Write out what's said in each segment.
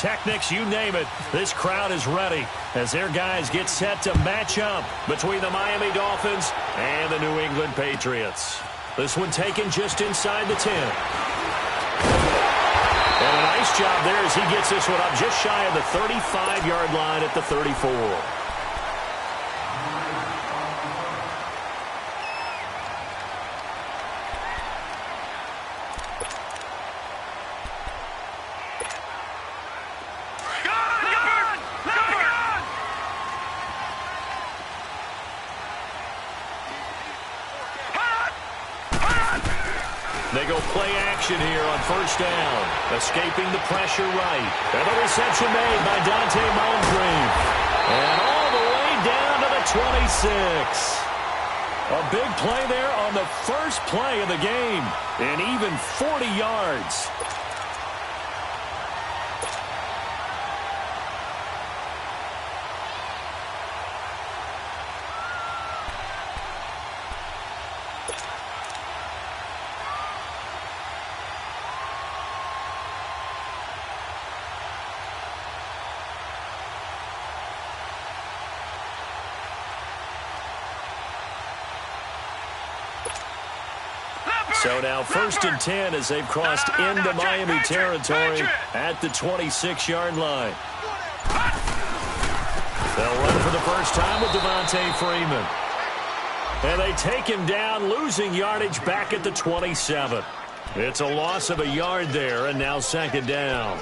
pyrotechnics, you name it. This crowd is ready as their guys get set to match up between the Miami Dolphins and the New England Patriots. This one taken just inside the 10. And a nice job there as he gets this one up just shy of the 35-yard line at the 34. They go play action here on first down. Escaping the pressure right. And the reception made by Dante Moncrief. And all the way down to the 26. A big play there on the first play of the game. And even 40 yards. So now first and 10 as they've crossed into Miami territory at the 26-yard line. They'll run for the first time with Devontae Freeman. And they take him down, losing yardage back at the 27. It's a loss of a yard there, and now second down.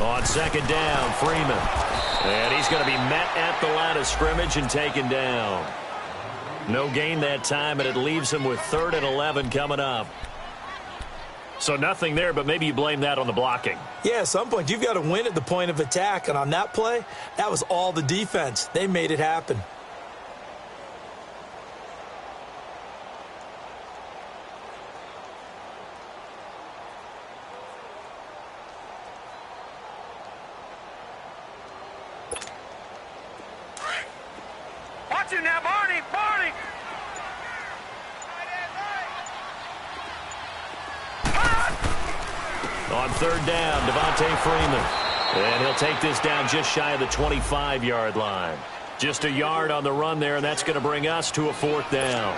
On second down, Freeman. And he's going to be met at the line of scrimmage and taken down. No gain that time, and it leaves him with 3rd and 11 coming up. So nothing there, but maybe you blame that on the blocking. Yeah, at some point you've got to win at the point of attack, and on that play, that was all the defense. They made it happen. On third down, Devontae Freeman. And he'll take this down just shy of the 25-yard line. Just a yard on the run there, and that's going to bring us to a 4th down.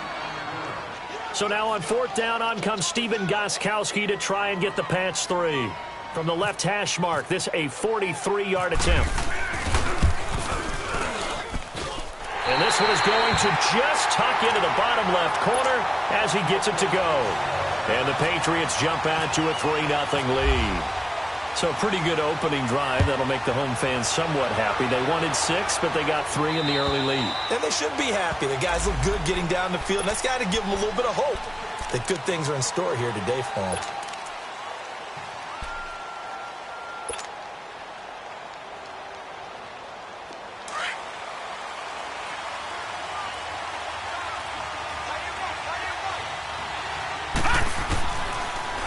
So now on 4th down, on comes Stephen Gostkowski to try and get the Pats 3. From the left hash mark, this a 43-yard attempt. And this one is going to just tuck into the bottom left corner as he gets it to go. And the Patriots jump out to a 3-0 lead. So a pretty good opening drive. That'll make the home fans somewhat happy. They wanted 6, but they got 3 in the early lead. And they should be happy. The guys look good getting down the field. And that's got to give them a little bit of hope that good things are in store here today for them.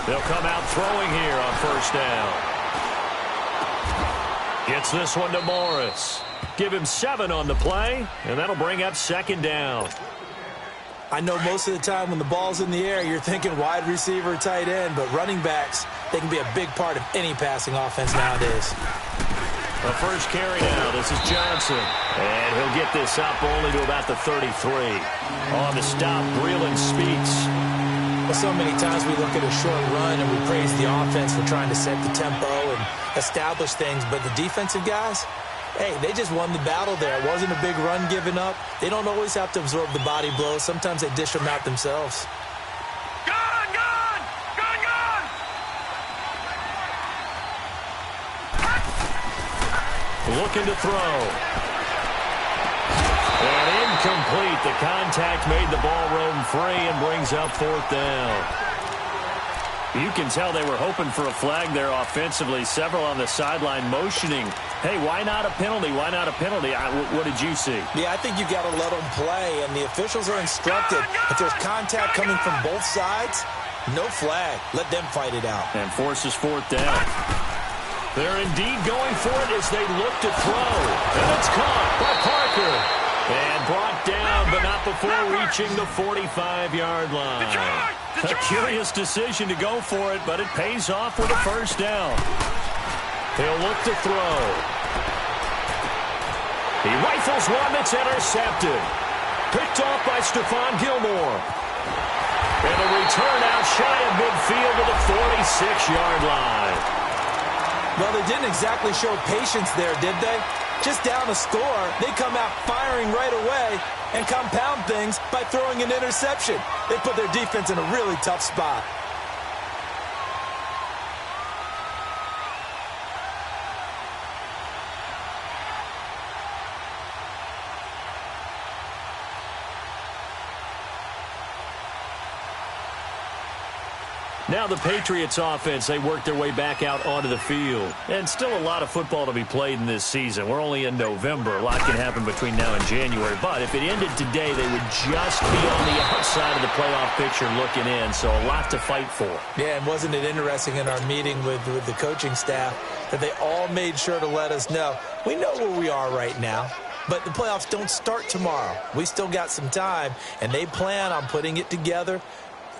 They'll come out throwing here on first down. Gets this one to Morris. Give him 7 on the play, and that'll bring up second down. I know most of the time when the ball's in the air, you're thinking wide receiver, tight end, but running backs, they can be a big part of any passing offense nowadays. The first carry now, this is Johnson. And he'll get this up only to about the 33. On the stop, Breeland speaks. Well, so many times we look at a short run and we praise the offense for trying to set the tempo and establish things, but the defensive guys, hey, they just won the battle there. It wasn't a big run given up. They don't always have to absorb the body blows. Sometimes they dish them out themselves. Looking to throw. And incomplete. The contact made the ball roam free and brings up 4th down. You can tell they were hoping for a flag there offensively. Several on the sideline motioning, hey, why not a penalty? Why not a penalty? What did you see? Yeah, I think you've got to let them play, and the officials are instructed. If there's contact coming from both sides, no flag. Let them fight it out. And forces fourth down. They're indeed going for it as they look to throw. And it's caught by Parker. And brought down, but not before reaching the 45-yard line. A curious decision to go for it, but it pays off with a first down. He'll look to throw. He rifles one that's intercepted. Picked off by Stephon Gilmore. And a return out shy of midfield to the 46-yard line. Well, they didn't exactly show patience there, did they? Just down a score, they come out firing right away and compound things by throwing an interception. They put their defense in a really tough spot. Now the Patriots offense, they work their way back out onto the field. And still a lot of football to be played in this season. We're only in November. A lot can happen between now and January. But if it ended today, they would just be on the outside of the playoff picture looking in. So a lot to fight for. Yeah, and wasn't it interesting in our meeting with the coaching staff that they all made sure to let us know, we know where we are right now. But the playoffs don't start tomorrow. We still got some time, and they plan on putting it together,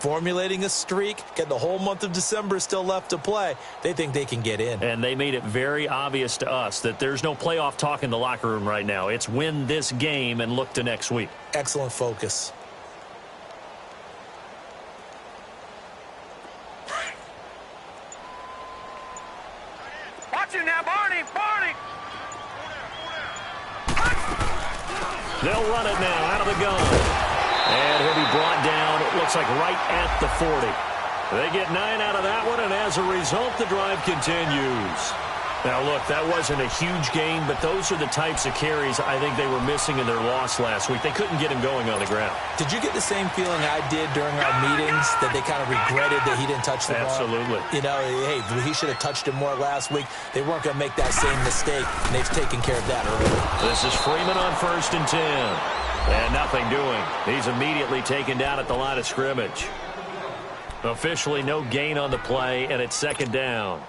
formulating a streak, getting the whole month of December still left to play. They think they can get in. And they made it very obvious to us that there's no playoff talk in the locker room right now. It's win this game and look to next week. Excellent focus. Watch it now, Barney! They'll run it now out of the gun. And he'll be brought down, it looks like right at the 40. They get 9 out of that one, and as a result, the drive continues. Now, look, that wasn't a huge gain, but those are the types of carries I think they were missing in their loss last week. They couldn't get him going on the ground. Did you get the same feeling I did during our meetings, that they kind of regretted that he didn't touch the ball? Absolutely. You know, hey, he should have touched him more last week. They weren't going to make that same mistake, and they've taken care of that early. This is Freeman on 1st and 10. And nothing doing. He's immediately taken down at the line of scrimmage. Officially no gain on the play, and it's 2nd down.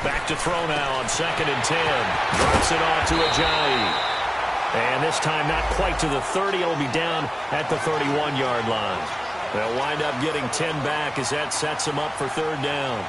Back to throw now on 2nd and 10. Drops it off to Ajayi. And this time not quite to the 30. It'll be down at the 31-yard line. They'll wind up getting 10 back as that sets them up for 3rd down.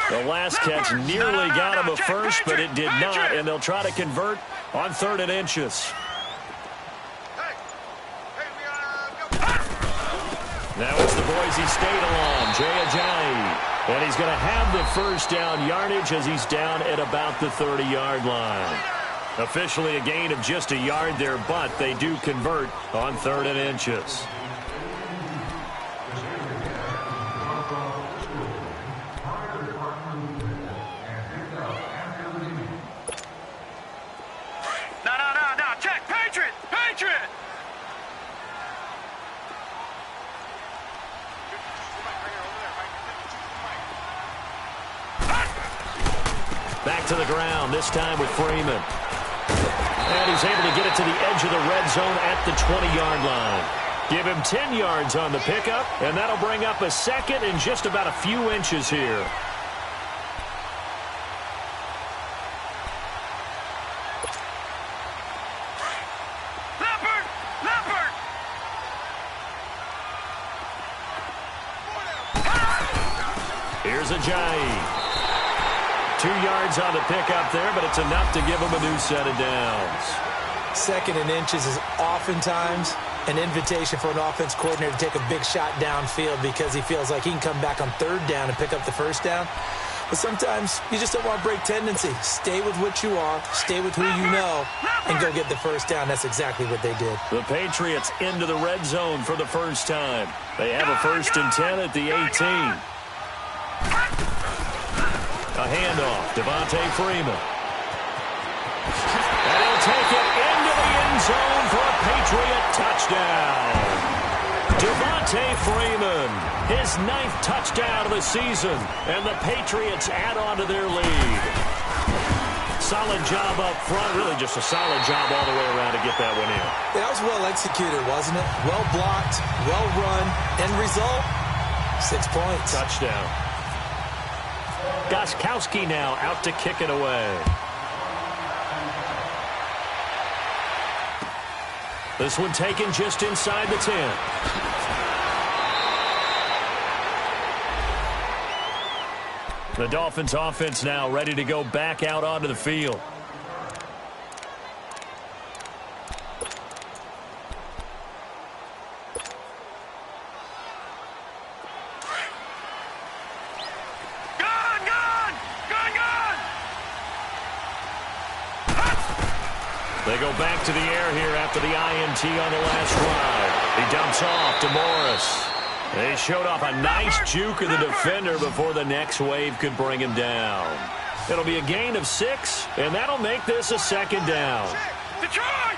The last catch nearly got him a first, but it did not, and they'll try to convert on 3rd and inches. Now it's the Boise State alum, Jay Ajayi. And he's going to have the first down yardage as he's down at about the 30-yard line. Officially a gain of just a yard there, but they do convert on 3rd and inches. Back to the ground, this time with Freeman. And he's able to get it to the edge of the red zone at the 20-yard line. Give him 10 yards on the pickup, and that'll bring up a second and just about a few inches here. Here's Ajayi. 2 yards on the pickup there, but it's enough to give him a new set of downs. Second and inches is oftentimes an invitation for an offense coordinator to take a big shot downfield because he feels like he can come back on third down and pick up the first down. But sometimes you just don't want to break tendency. Stay with what you are, stay with who you know, and go get the first down. That's exactly what they did. The Patriots into the red zone for the first time. They have a 1st and 10 at the 18. A handoff, Devontae Freeman. And he'll take it into the end zone for a Patriot touchdown. Devontae Freeman, his 9th touchdown of the season, and the Patriots add on to their lead. Solid job up front, really just a solid job all the way around to get that one in. That was well executed, wasn't it? Well blocked, well run, end result, 6 points. Touchdown. Gostkowski now out to kick it away. This one taken just inside the 10. The Dolphins offense now ready to go back out onto the field. They go back to the air here after the INT on the last drive. He dumps off to Morris. They showed off a nice juke of the defender before the next wave could bring him down. It'll be a gain of 6, and that'll make this a 2nd down. Detroit!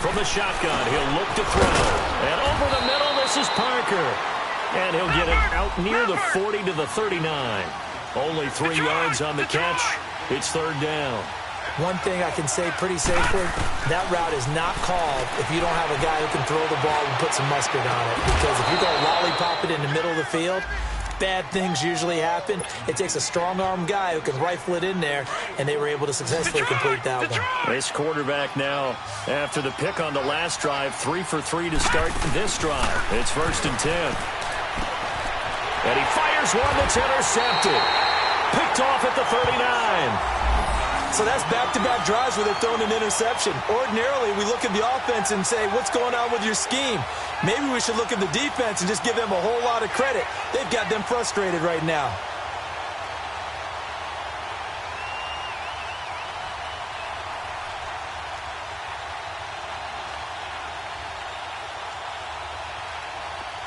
From the shotgun, he'll look to throw. And over the middle, this is Parker. And he'll get it out near the 40 to the 39. Only 3 yards on the catch. It's 3rd down. One thing I can say pretty safely, that route is not called if you don't have a guy who can throw the ball and put some mustard on it. Because if you're going to lollipop it in the middle of the field, bad things usually happen. It takes a strong-arm guy who can rifle it in there, and they were able to successfully complete that one. This quarterback now, after the pick on the last drive, 3 for 3 to start this drive. It's 1st and 10. And he fires one that's intercepted. Picked off at the 39. So that's back-to-back drives where they've thrown an interception. Ordinarily, we look at the offense and say, what's going on with your scheme? Maybe we should look at the defense and just give them a whole lot of credit. They've got them frustrated right now.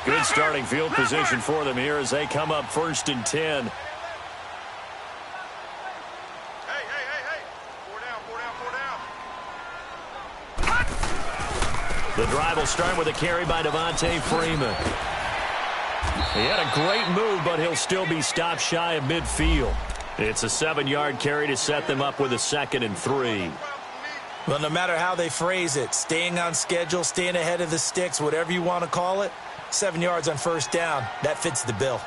Good starting field position for them here as they come up 1st and 10. The drive will start with a carry by Devontae Freeman. He had a great move, but he'll still be stopped shy of midfield. It's a 7-yard carry to set them up with a 2nd and 3. Well, no matter how they phrase it, staying on schedule, staying ahead of the sticks, whatever you want to call it, 7 yards on 1st down, that fits the bill.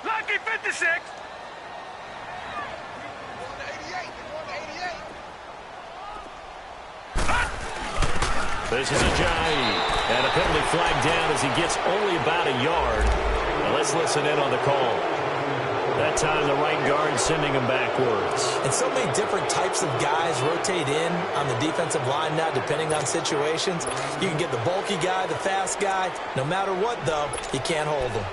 Lucky 56. This is Ajayi. And a penalty flag down as he gets only about a yard. Now let's listen in on the call. That time the right guard sending him backwards. And so many different types of guys rotate in on the defensive line now depending on situations. You can get the bulky guy, the fast guy. No matter what, though, you can't hold them.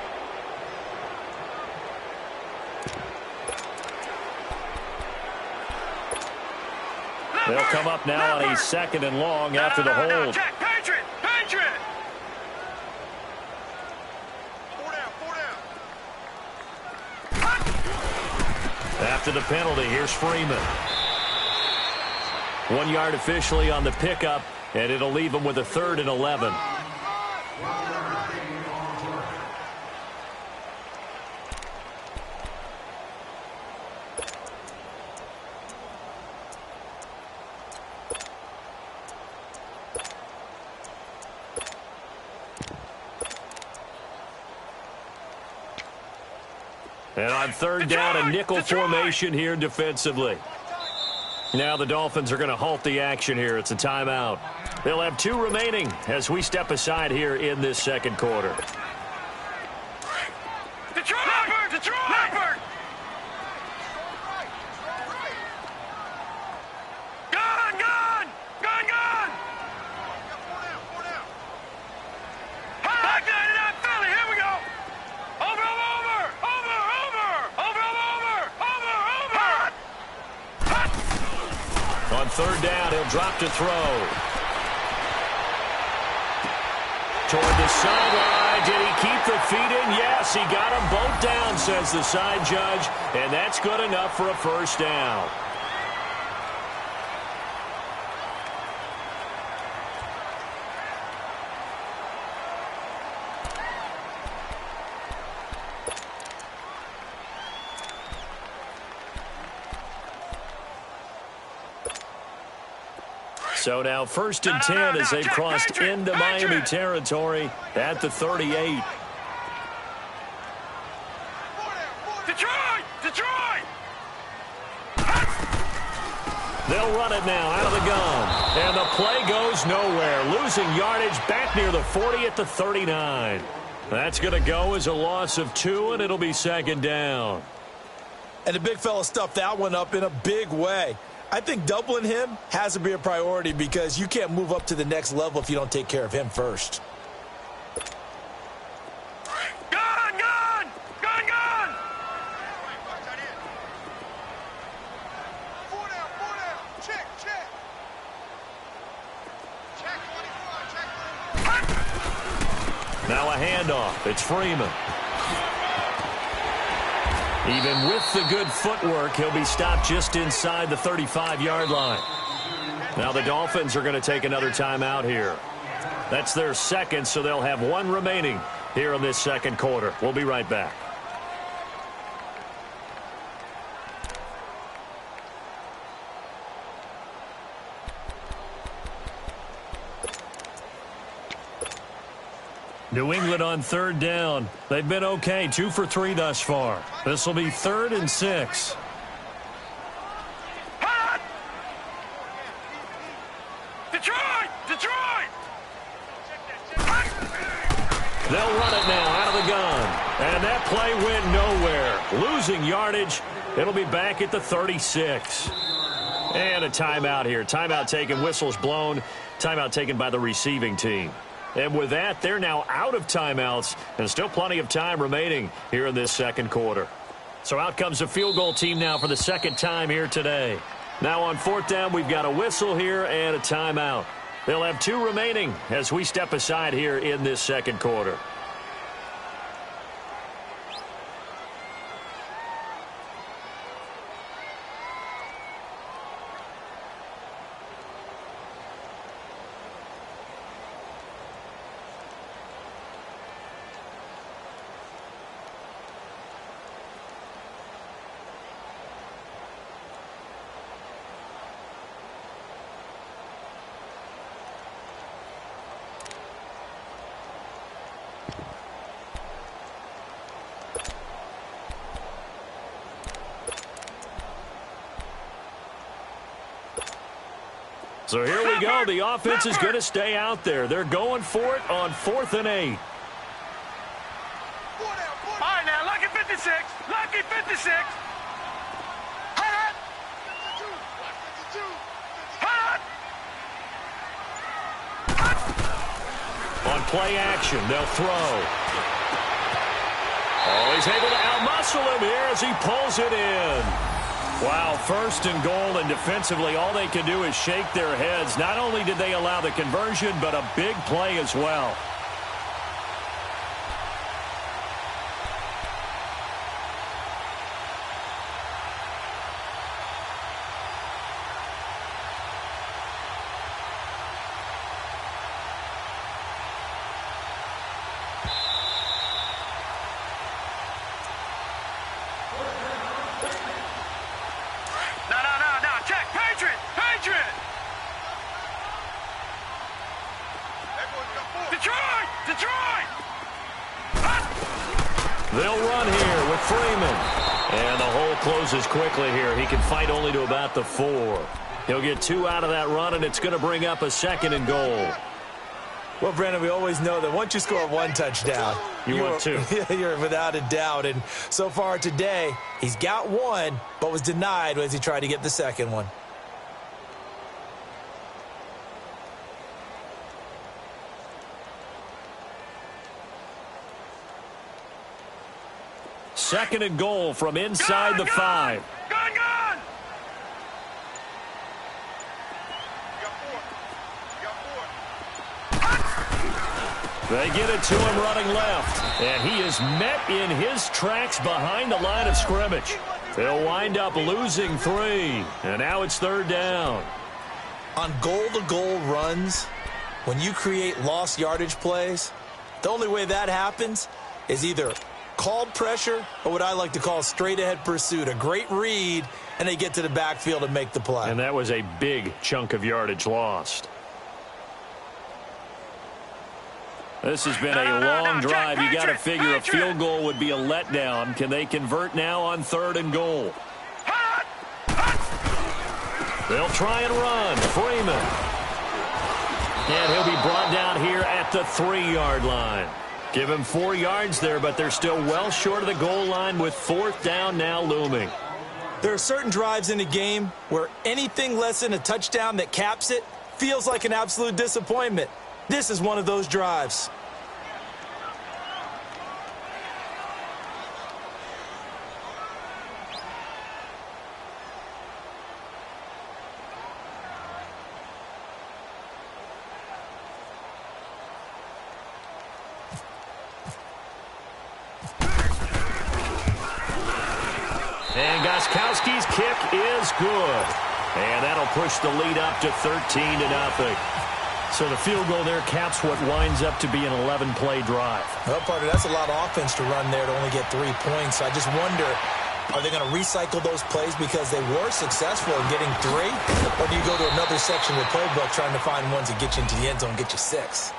They'll come up now on a 2nd and long after the hold. Check. Patriot! After the penalty, here's Freeman. 1 yard officially on the pickup, and it'll leave them with a 3rd and 11. And on 3rd down, a nickel formation here defensively. Now the Dolphins are going to halt the action here. It's a timeout. They'll have 2 remaining as we step aside here in this second quarter. Detroit! Leopard! Gun! Back down to that Philly. Here we go. Over. On 3rd down, he'll drop to throw. Toward the sideline. Did he keep the feet in? Yes, he got them both down, says the side judge. And that's good enough for a 1st down. So now 1st and 10 as they've crossed into Miami territory at the 38. Detroit! They'll run it now out of the gun. And the play goes nowhere. Losing yardage back near the 40 at the 39. That's going to go as a loss of 2, and it'll be 2nd down. And the big fella stuffed that one up in a big way. I think doubling him has to be a priority because you can't move up to the next level if you don't take care of him first. Gun! Four down. Check. Check 24. Now a handoff. It's Freeman. Even with the good footwork, he'll be stopped just inside the 35-yard line. Now the Dolphins are going to take another timeout here. That's their 2nd, so they'll have 1 remaining here in this second quarter. We'll be right back. New England on 3rd down. They've been okay, 2 for 3 thus far. This will be 3rd and 6. Detroit! They'll run it now out of the gun. And that play went nowhere. Losing yardage. It'll be back at the 36. And a timeout here. Timeout taken, whistles blown. Timeout taken by the receiving team. And with that, they're now out of timeouts, and still plenty of time remaining here in this second quarter. So out comes the field goal team now for the 2nd time here today. Now on 4th down, we've got a whistle here and a timeout. They'll have 2 remaining as we step aside here in this second quarter. So here we go. The offense is going to stay out there. They're going for it on 4th and 8. All right, now, lucky 56. Hot. On play action, they'll throw. Oh, he's able to outmuscle him here as he pulls it in. Wow, 1st and goal, and defensively all they can do is shake their heads. Not only did they allow the conversion, but a big play as well. Detroit! Detroit! They'll run here with Freeman. And the hole closes quickly here. He can fight only to about the 4. He'll get 2 out of that run, and it's going to bring up a 2nd and goal. Well, Brandon, we always know that once you score 1 touchdown, want 2. You're without a doubt. And so far today, he's got 1, but was denied as he tried to get the 2nd one. Second and goal from inside the 5. Gone! They get it to him running left. And he is met in his tracks behind the line of scrimmage. They'll wind up losing 3. And now it's 3rd down. On goal-to-goal runs, when you create lost yardage plays, the only way that happens is either called pressure or what I like to call straight-ahead pursuit. A great read, and they get to the backfield and make the play. And that was a big chunk of yardage lost. This has been a long drive. You got to figure a field goal would be a letdown. Can they convert now on 3rd and goal? They'll try and run. Freeman. And he'll be brought down here at the 3-yard line. Give him 4 yards there, but they're still well short of the goal line with 4th down now looming. There are certain drives in the game where anything less than a touchdown that caps it feels like an absolute disappointment. This is one of those drives. And Gostkowski's kick is good. And that'll push the lead up to 13-0. So the field goal there caps what winds up to be an 11-play drive. Well, partner, that's a lot of offense to run there to only get 3 points. I just wonder, are they going to recycle those plays because they were successful in getting 3? Or do you go to another section of the playbook trying to find ones that get you into the end zone, get you 6?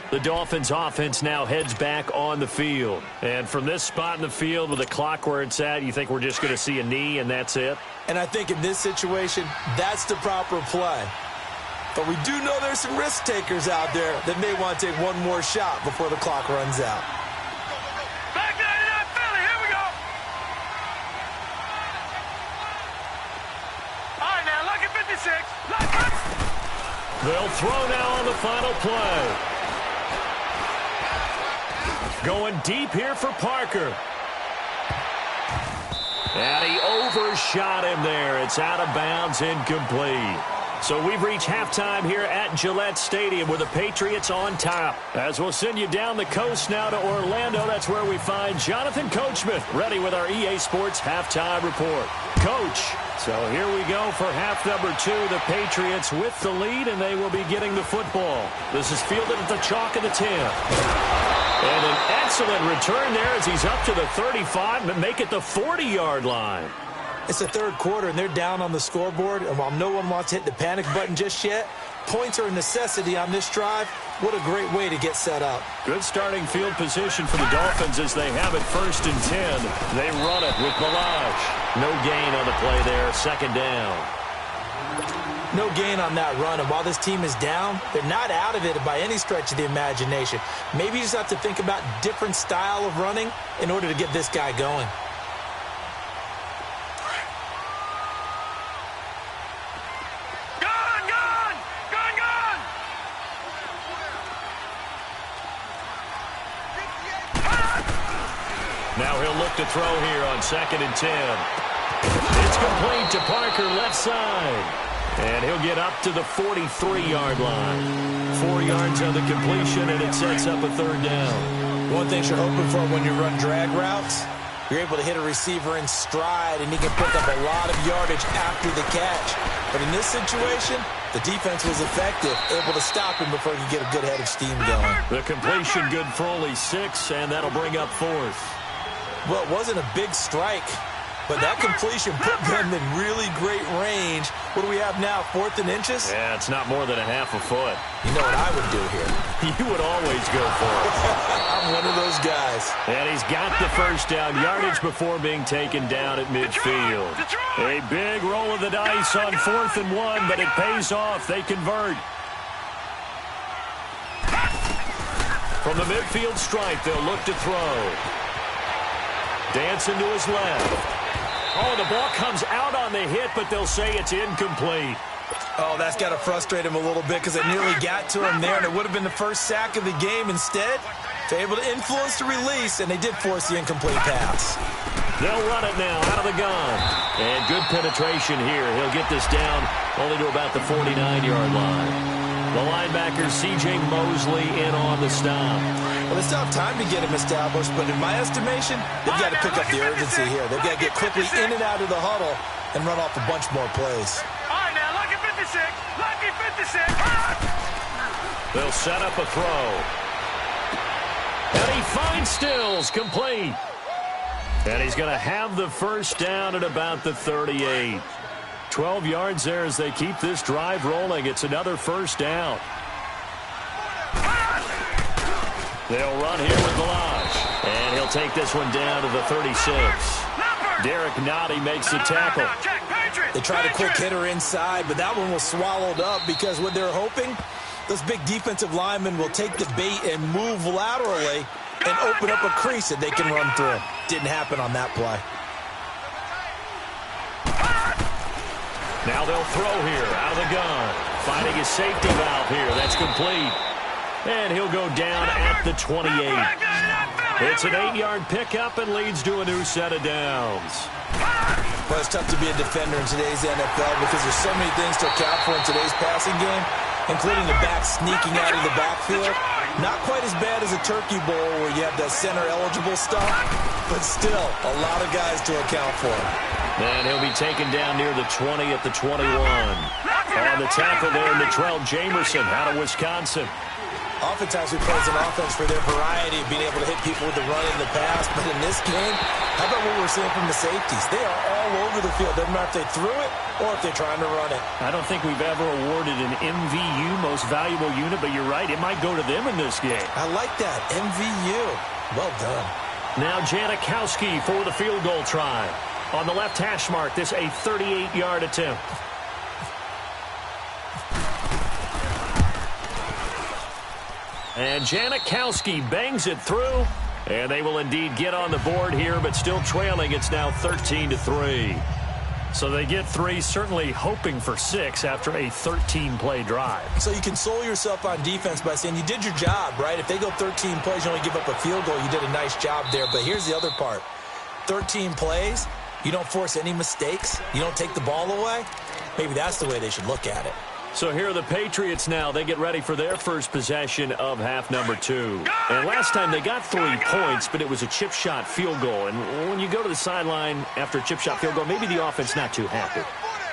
The Dolphins offense now heads back on the field. And from this spot in the field with the clock where it's at, you think we're just going to see a knee and that's it? And I think in this situation, that's the proper play. But we do know there's some risk takers out there that may want to take one more shot before the clock runs out. Back 99 Philly, here we go. All right, now, look at 56. They'll throw now on the final play. Going deep here for Parker. And he overshot him there. It's out of bounds, incomplete. So we've reached halftime here at Gillette Stadium with the Patriots on top. As we'll send you down the coast now to Orlando, that's where we find Jonathan Coachman ready with our EA Sports halftime report. Coach, so here we go for half number 2. The Patriots with the lead, and they will be getting the football. This is fielded at the chalk of the 10. And an excellent return there as he's up to the 35, but make it the 40-yard line. It's the 3rd quarter, and they're down on the scoreboard. And while no one wants to hit the panic button just yet, points are a necessity on this drive. What a great way to get set up. Good starting field position for the Dolphins as they have it 1st and 10. They run it with Balaj. No gain on the play there, 2nd down. No gain on that run, and while this team is down, they're not out of it by any stretch of the imagination. Maybe you just have to think about different style of running in order to get this guy going. Now he'll look to throw here on 2nd and 10. It's complete to Parker, left side. And he'll get up to the 43-yard line. 4 yards on the completion, and it sets up a 3rd down. One thing you're hoping for when you run drag routes, you're able to hit a receiver in stride, and he can pick up a lot of yardage after the catch. But in this situation, the defense was effective, able to stop him before he could get a good head of steam going. The completion good for only 6, and that'll bring up 4th. Well, it wasn't a big strike, but that completion put them in really great range. What do we have now, 4th and inches? Yeah, it's not more than a half a foot. You know what I would do here? You would always go for it. I'm one of those guys. And he's got the first down yardage before being taken down at midfield. A big roll of the dice on 4th and 1, but it pays off. They convert. From the midfield stripe, they'll look to throw. Dancing to his left. Oh, the ball comes out on the hit, but they'll say it's incomplete. Oh, that's got to frustrate him a little bit because it nearly got to him there, and it would have been the first sack of the game. Instead, they're able to influence the release, and they did force the incomplete pass. They'll run it now out of the gun. And good penetration here. He'll get this down only to about the 49-yard line. The linebacker, C.J. Mosley, in on the stop. Well, they still have time to get him established, but in my estimation, they've got to pick up the urgency here. They've got to get quickly in and out of the huddle and run off a bunch more plays. All right, now, lucky 56. Lucky 56. They'll set up a throw. And he finds Stills, complete. And he's going to have the first down at about the 38. 12 yards there as they keep this drive rolling. It's another first down. They'll run here with Lodge. And he'll take this one down to the 36. Derek Nottie makes the tackle. They tried a quick hitter inside, but that one was swallowed up because what they're hoping, those big defensive linemen will take the bait and move laterally and open up a crease that they can run through. Didn't happen on that play. Now they'll throw here out of the gun. Finding his safety valve here. That's complete. And he'll go down at the 28. It's an 8-yard pickup and leads to a new set of downs. Well, it's tough to be a defender in today's NFL because there's so many things to account for in today's passing game, including the back sneaking out of the backfield. Not quite as bad as a turkey bowl where you have that center-eligible stuff, but still a lot of guys to account for. And he'll be taken down near the 20 at the 21. On the tackle there, Natrell Jamerson out of Wisconsin. Oftentimes we praise an offense for their variety of being able to hit people with the run in the pass, but in this game, how about what we're seeing from the safeties? They are all over the field. Doesn't matter if they threw it or if they're trying to run it. I don't think we've ever awarded an MVU, most valuable unit, but you're right, it might go to them in this game. I like that, MVU. Well done. Now Janikowski for the field goal try. On the left hash mark, this a 38-yard attempt. And Janikowski bangs it through. And they will indeed get on the board here, but still trailing. It's now 13-3. So they get 3, certainly hoping for 6 after a 13-play drive. So you console yourself on defense by saying you did your job, right? If they go 13 plays, you only give up a field goal, you did a nice job there. But here's the other part. 13 plays, you don't force any mistakes, you don't take the ball away. Maybe that's the way they should look at it. So here are the Patriots now. They get ready for their first possession of half number 2. And last time they got 3 points, but it was a chip shot field goal. And when you go to the sideline after a chip shot field goal, maybe the offense not too happy.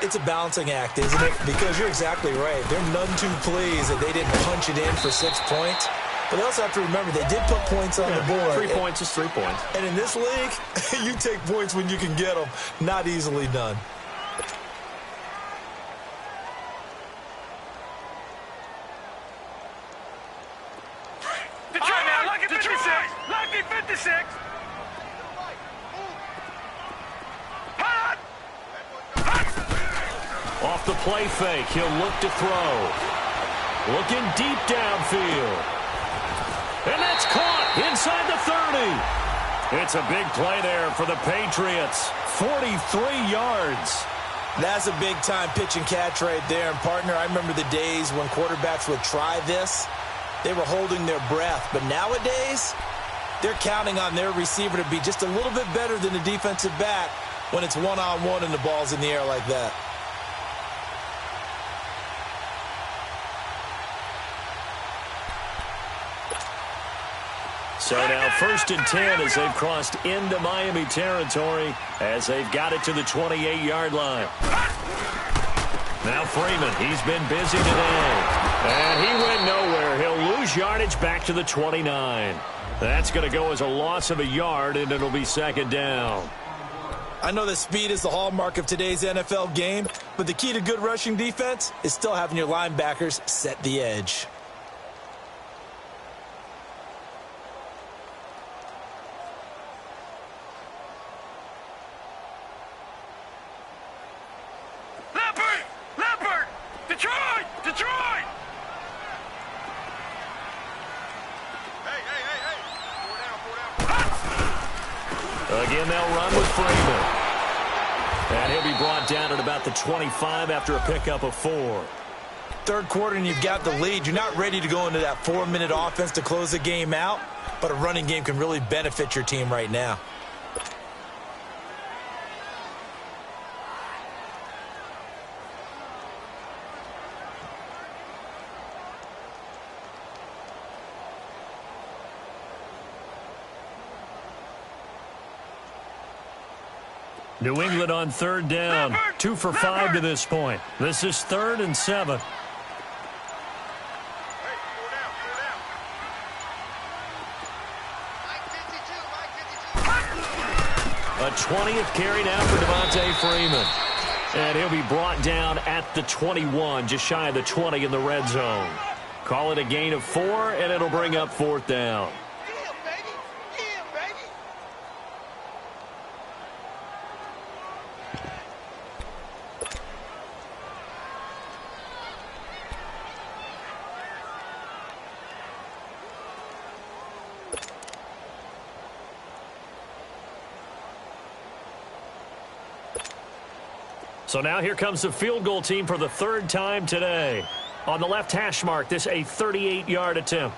It's a balancing act, isn't it? Because you're exactly right. They're none too pleased that they didn't punch it in for 6 points. But they also have to remember they did put points on the board. 3 points is 3 points. And in this league, you take points when you can get them. Not easily done. Lucky 56. Off the play fake, he'll look to throw. Looking deep downfield. And that's caught inside the 30. It's a big play there for the Patriots. 43 yards. That's a big-time pitch and catch right there. And, partner, I remember the days when quarterbacks would try this. They were holding their breath. But nowadays, they're counting on their receiver to be just a little bit better than the defensive back when it's one-on-one and the ball's in the air like that. So now 1st and 10 as they've crossed into Miami territory as they've got it to the 28-yard line. Now Freeman, he's been busy today. And he went nowhere. He'll lose yardage back to the 29. That's going to go as a loss of a yard, and it'll be 2nd down. I know that speed is the hallmark of today's NFL game, but the key to good rushing defense is still having your linebackers set the edge. Again, they'll run with Freeman. And he'll be brought down at about the 25 after a pickup of 4. Third quarter and you've got the lead. You're not ready to go into that 4-minute offense to close the game out, but a running game can really benefit your team right now. New England on third down. 2 for 5 to this point. This is 3rd and 7. A 20th carry now for Devontae Freeman. And he'll be brought down at the 21, just shy of the 20 in the red zone. Call it a gain of 4, and it'll bring up 4th down. So now here comes the field goal team for the 3rd time today. On the left hash mark, this a 38-yard attempt.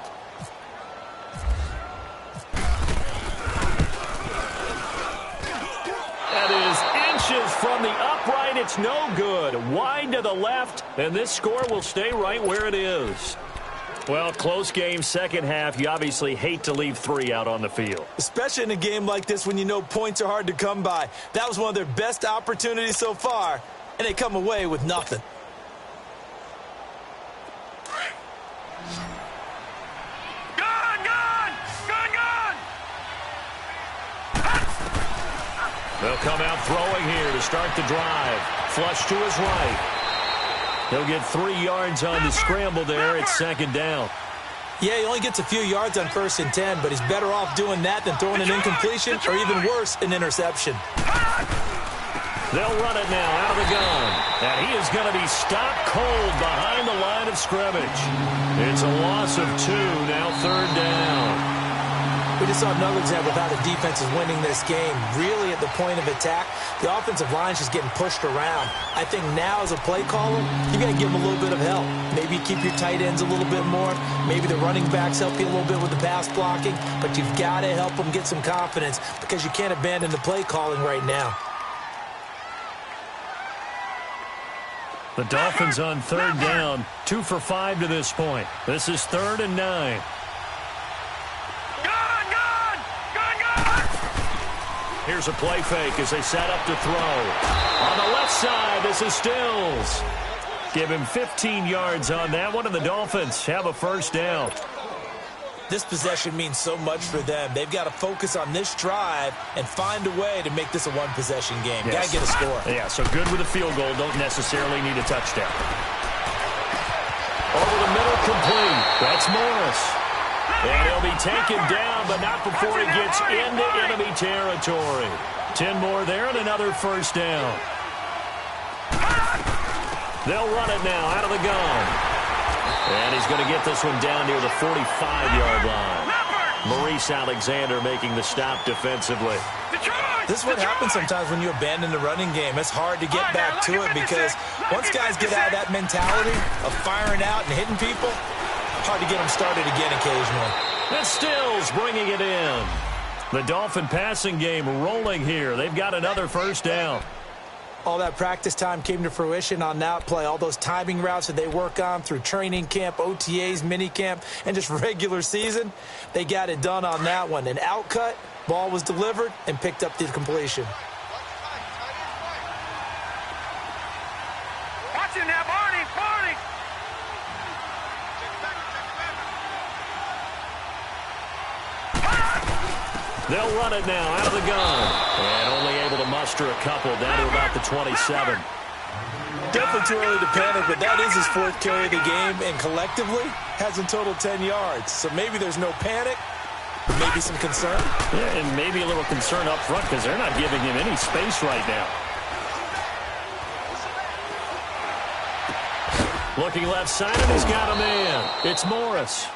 That is inches from the upright. It's no good. Wide to the left, and this score will stay right where it is. Well, close game, second half. You obviously hate to leave 3 out on the field. Especially in a game like this when you know points are hard to come by. That was one of their best opportunities so far, and they come away with nothing. They'll come out throwing here to start the drive. Flush to his right. He'll get 3 yards on the scramble there. It's 2nd down. Yeah, he only gets a few yards on 1st and 10, but he's better off doing that than throwing an incompletion or even worse, an interception. They'll run it now out of the gun. And he is going to be stopped cold behind the line of scrimmage. It's a loss of 2, now 3rd down. We just saw another example of how the defense is winning this game. Really at the point of attack, the offensive line is just getting pushed around. I think now as a play caller, you got to give them a little bit of help. Maybe keep your tight ends a little bit more. Maybe the running backs help you a little bit with the pass blocking. But you've got to help them get some confidence because you can't abandon the play calling right now. The Dolphins on 3rd down. 2 for 5 to this point. This is 3rd and 9. Here's a play fake as they set up to throw. On the left side, this is Stills. Give him 15 yards on that one, and the Dolphins have a 1st down. This possession means so much for them. They've got to focus on this drive and find a way to make this a one-possession game. Yes. Got to get a score. Yeah, so good with a field goal. Don't necessarily need a touchdown. Over the middle, complete. That's Morris. And he'll be taken down, but not before he gets into enemy territory. 10 more there and another 1st down. They'll run it now out of the gun. And he's going to get this one down near the 45-yard line. Maurice Alexander making the stop defensively. This is what happens sometimes when you abandon the running game. It's hard to get back to it because once guys get out of that mentality of firing out and hitting people, hard to get them started again occasionally. And Stills bringing it in. The Dolphin passing game rolling here. They've got another 1st down. All that practice time came to fruition on that play. All those timing routes that they work on through training camp, OTAs, minicamp, and just regular season, they got it done on that one. An outcut, ball was delivered, and picked up the completion. Watch it now, Barney, Barney. They'll run it now out of the gun. And only able to muster extra a couple, down to about the 27. Definitely too early to panic, but that is his 4th carry of the game, and collectively has in total 10 yards. So maybe there's no panic, maybe some concern. Yeah, and maybe a little concern up front because they're not giving him any space right now. Looking left side, and he's got a man. It's Morris.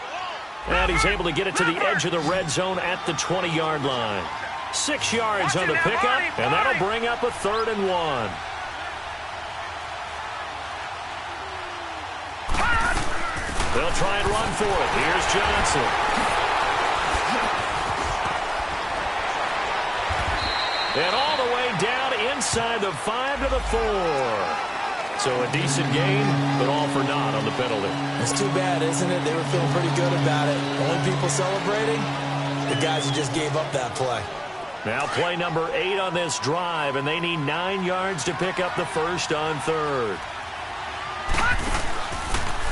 And he's able to get it to the edge of the red zone at the 20-yard line. 6 yards on the pickup, and that'll bring up a 3rd and 1. They'll try and run for it. Here's Johnson. And all the way down inside the 5 to the 4. So a decent game, but all for naught on the penalty. It's too bad, isn't it? They were feeling pretty good about it. Only people celebrating, the guys who just gave up that play. Now play number 8 on this drive, and they need 9 yards to pick up the first on 3rd.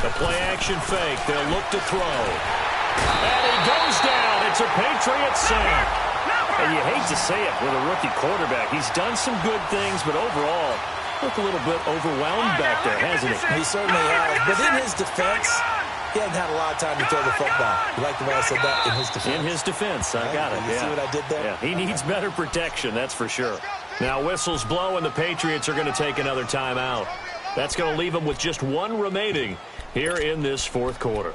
The play-action fake. They'll look to throw. And he goes down. It's a Patriot sack. And you hate to say it with a rookie quarterback. He's done some good things, but overall, looked a little bit overwhelmed back there, hasn't he? He certainly has. But in his defense, he hasn't had a lot of time to throw the football. You like the way I said that? In his defense. In his defense. I got it. You see what I did there? Yeah, he needs better protection, that's for sure. Now whistles blow, and the Patriots are going to take another timeout. That's going to leave them with just 1 remaining here in this 4th quarter.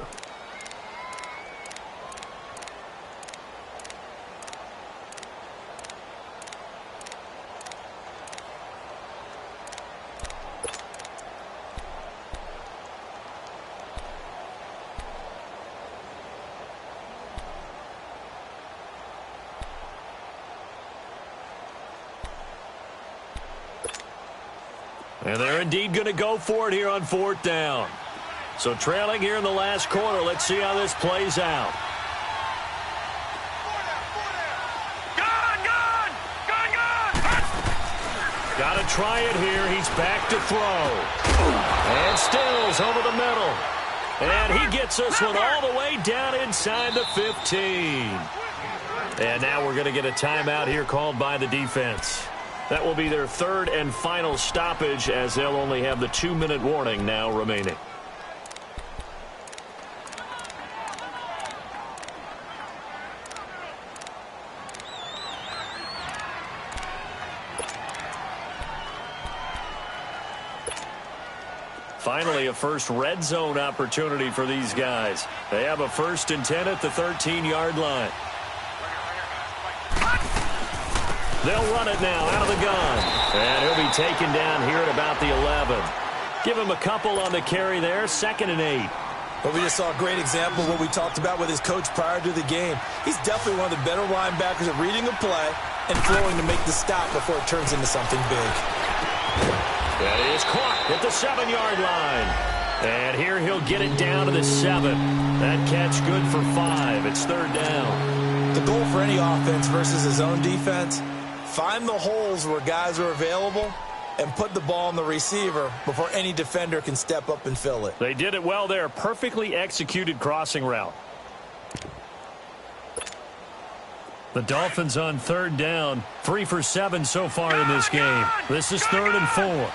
And they're indeed going to go for it here on 4th down. So trailing here in the last quarter. Let's see how this plays out. Got to try it here. He's back to throw. And Stills over the middle. And he gets this one all the way down inside the 15. And now we're going to get a timeout here called by the defense. That will be their 3rd and final stoppage, as they'll only have the 2-minute warning now remaining. Finally, a first red zone opportunity for these guys. They have a 1st and 10 at the 13-yard line. They'll run it now out of the gun. And he'll be taken down here at about the 11. Give him a couple on the carry there. 2nd and 8. But we just saw a great example of what we talked about with his coach prior to the game. He's definitely one of the better linebackers at reading a play and flowing to make the stop before it turns into something big. That is caught at the 7-yard line. And here he'll get it down to the 7. That catch good for 5. It's 3rd down. The goal for any offense versus his own defense, find the holes where guys are available and put the ball on the receiver before any defender can step up and fill it. They did it well there. Perfectly executed crossing route. The Dolphins on 3rd down. 3 for 7 so far in this game. This is 3rd and 4.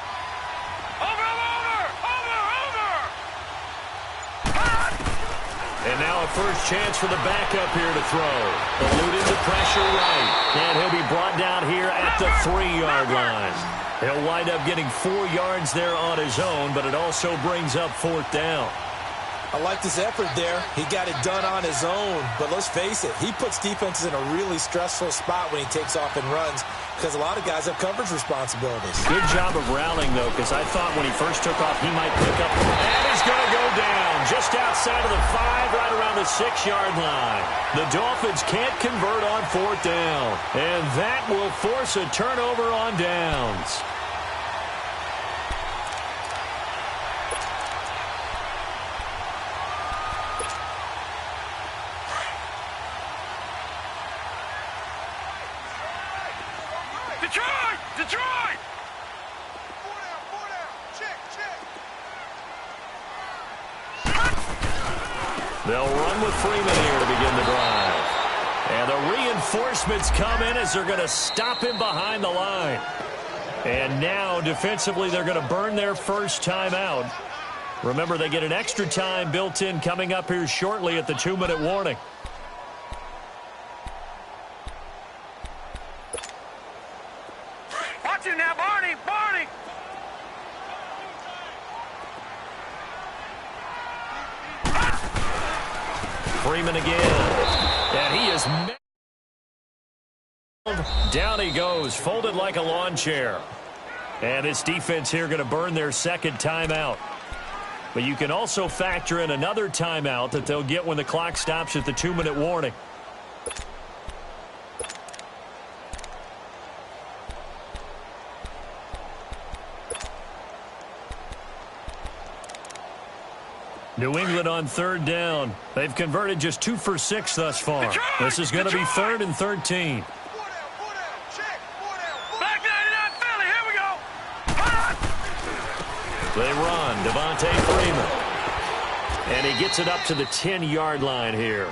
And now a first chance for the backup here to throw. Eluded the pressure right. And he'll be brought down here at the 3-yard line. He'll wind up getting 4 yards there on his own, but it also brings up 4th down. I liked his effort there. He got it done on his own. But let's face it, he puts defenses in a really stressful spot when he takes off and runs because a lot of guys have coverage responsibilities. Good job of rallying, though, because I thought when he first took off, he might pick up. And he's going to go down just outside of the 5, right around the 6-yard line. The Dolphins can't convert on 4th down. And that will force a turnover on downs. Detroit! They'll run with Freeman here to begin the drive. And the Reinforcements come in as they're going to stop him behind the line. And now, defensively, they're going to burn their first timeout. Remember, they get an extra time built in coming up here shortly at the 2-minute warning. Watch him now, Barney! Barney! Freeman again. And he is... Down he goes, folded like a lawn chair. And this defense here going to burn their second timeout. But you can also factor in another timeout that they'll get when the clock stops at the 2-minute warning. New England on third down. They've converted just 2 for 6 thus far. This is going to be 3rd and 13. They run, Devontae Freeman. And he gets it up to the 10-yard line here.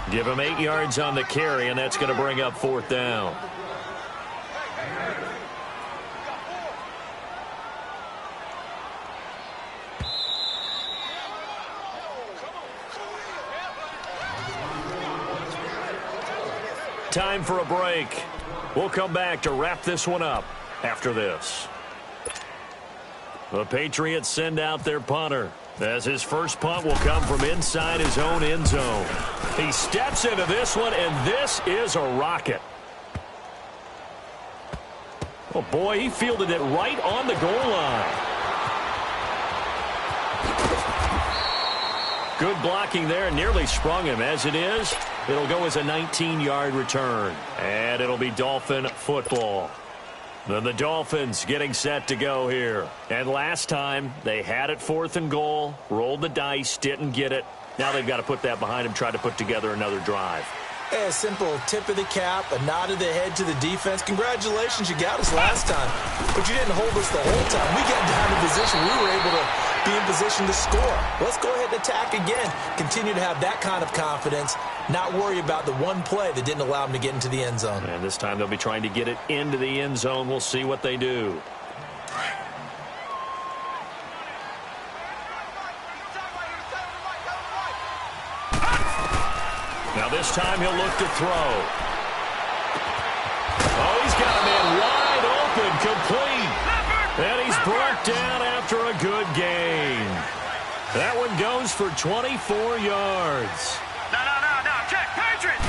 Give him 8 yards on the carry, and that's going to bring up 4th down. Time for a break. We'll come back to wrap this one up after this. The Patriots send out their punter, as his first punt will come from inside his own end zone. He steps into this one, and this is a rocket. Oh, boy, he fielded it right on the goal line. Good blocking there, nearly sprung him. As it is, it'll go as a 19-yard return, and it'll be Dolphin football. Then the Dolphins getting set to go here. And last time, they had it 4th and goal, rolled the dice, didn't get it. Now they've got to put that behind them, try to put together another drive. A simple tip of the cap, a nod of the head to the defense. Congratulations, you got us last time. But you didn't hold us the whole time. We got down to position. We were able to be in position to score. Let's go ahead and attack again. Continue to have that kind of confidence. Not worry about the one play that didn't allow them to get into the end zone. And this time they'll be trying to get it into the end zone. We'll see what they do. Now this time he'll look to throw. Oh, he's got a man wide open, complete. And he's brought down after a good gain. That one goes for 24 yards. No, check, Patriots!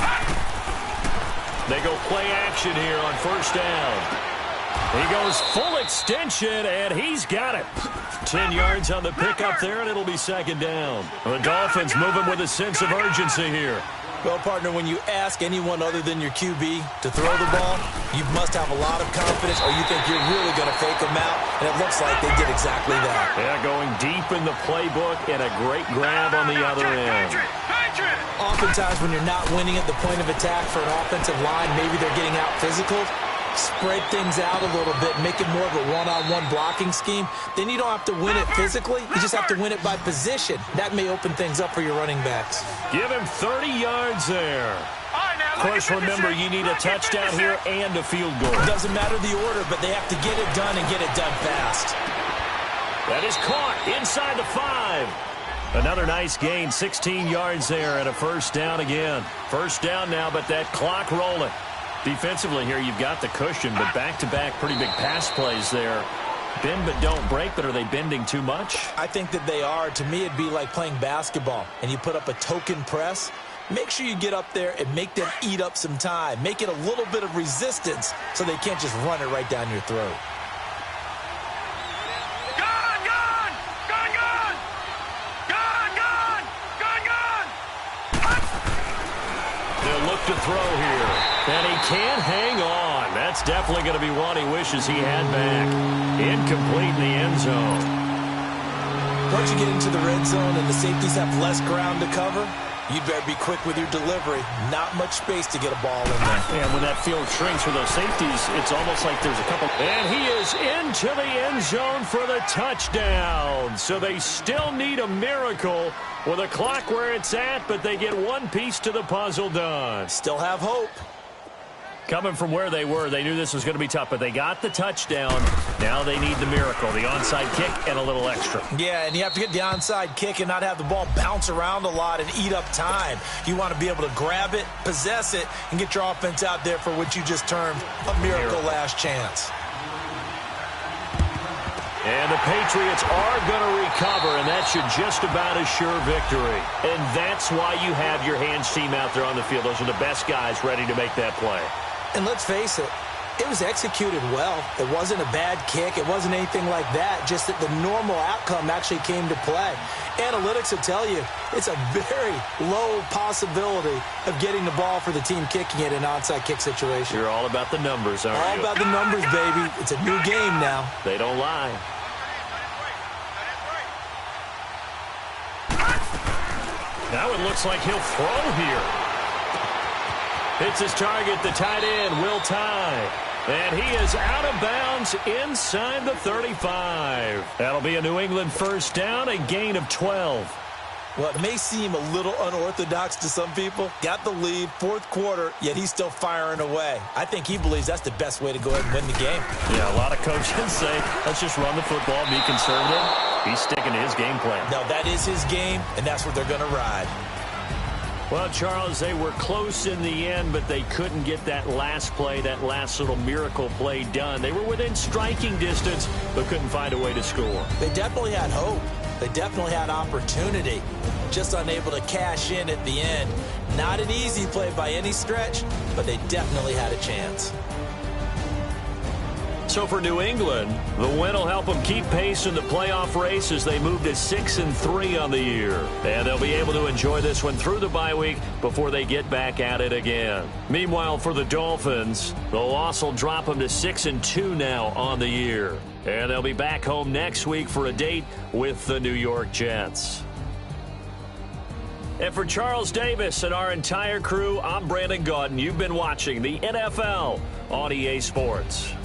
They go play action here on first down. He goes full extension, and he's got it. 10 yards on the pickup there, and it'll be 2nd down. The Dolphins moving with a sense of urgency here. Well, partner, when you ask anyone other than your QB to throw the ball, you must have a lot of confidence, or you think you're really going to fake them out, and it looks like they did exactly that. Yeah, going deep in the playbook and a great grab on the other end. Oftentimes when you're not winning at the point of attack for an offensive line, maybe they're getting out physical. Spread things out a little bit, make it more of a one-on-one blocking scheme. Then you don't have to win it physically. You just have to win it by position. That may open things up for your running backs. Give him 30 yards there. Of course, remember, you need a touchdown here and a field goal. It doesn't matter the order, but they have to get it done and get it done fast. That is caught inside the 5. Another nice gain, 16 yards there and a first down again. First down now, but that clock rolling. Defensively here, you've got the cushion, but back-to-back pretty big pass plays there. Bend but don't break, but are they bending too much? I think that they are. To me, it'd be like playing basketball, and you put up a token press. Make sure you get up there and make them eat up some time. Make it a little bit of resistance so they can't just run it right down your throat. They'll look to throw here. And he can't hang on. That's definitely going to be one he wishes he had back. Incomplete in the end zone. Once you get into the red zone and the safeties have less ground to cover, you'd better be quick with your delivery. Not much space to get a ball in there. And when that field shrinks for those safeties, it's almost like there's a couple. And he is into the end zone for the touchdown. So they still need a miracle with a clock where it's at, but they get one piece to the puzzle done. Still have hope. Coming from where they were, they knew this was going to be tough, but they got the touchdown. Now they need the miracle, the onside kick and a little extra. Yeah, and you have to get the onside kick and not have the ball bounce around a lot and eat up time. You want to be able to grab it, possess it, and get your offense out there for what you just termed a miracle last chance. And the Patriots are going to recover, and that should just about assure victory. And that's why you have your hands team out there on the field. Those are the best guys ready to make that play. And let's face it, it was executed well. It wasn't a bad kick. It wasn't anything like that, just that the normal outcome actually came to play. Analytics will tell you it's a very low possibility of getting the ball for the team kicking it in an onside kick situation. You're all about the numbers, aren't you? All about the numbers, baby. It's a new game now. They don't lie. Now it looks like he'll throw here. Hits his target, the tight end, Will Tye. And he is out of bounds inside the 35. That'll be a New England first down, a gain of 12. Well, it may seem a little unorthodox to some people. Got the lead, fourth quarter, yet he's still firing away. I think he believes that's the best way to go ahead and win the game. Yeah, a lot of coaches say, let's just run the football, be conservative. He's sticking to his game plan. No, that is his game, and that's what they're going to ride. Well, Charles, they were close in the end, but they couldn't get that last play, that last little miracle play done. They were within striking distance, but couldn't find a way to score. They definitely had hope. They definitely had opportunity. Just unable to cash in at the end. Not an easy play by any stretch, but they definitely had a chance. So for New England, the win will help them keep pace in the playoff race as they move to 6-3 on the year. And they'll be able to enjoy this one through the bye week before they get back at it again. Meanwhile, for the Dolphins, the loss will drop them to 6-2 now on the year. And they'll be back home next week for a date with the New York Jets. And for Charles Davis and our entire crew, I'm Brandon Gaudin. You've been watching the NFL on EA Sports.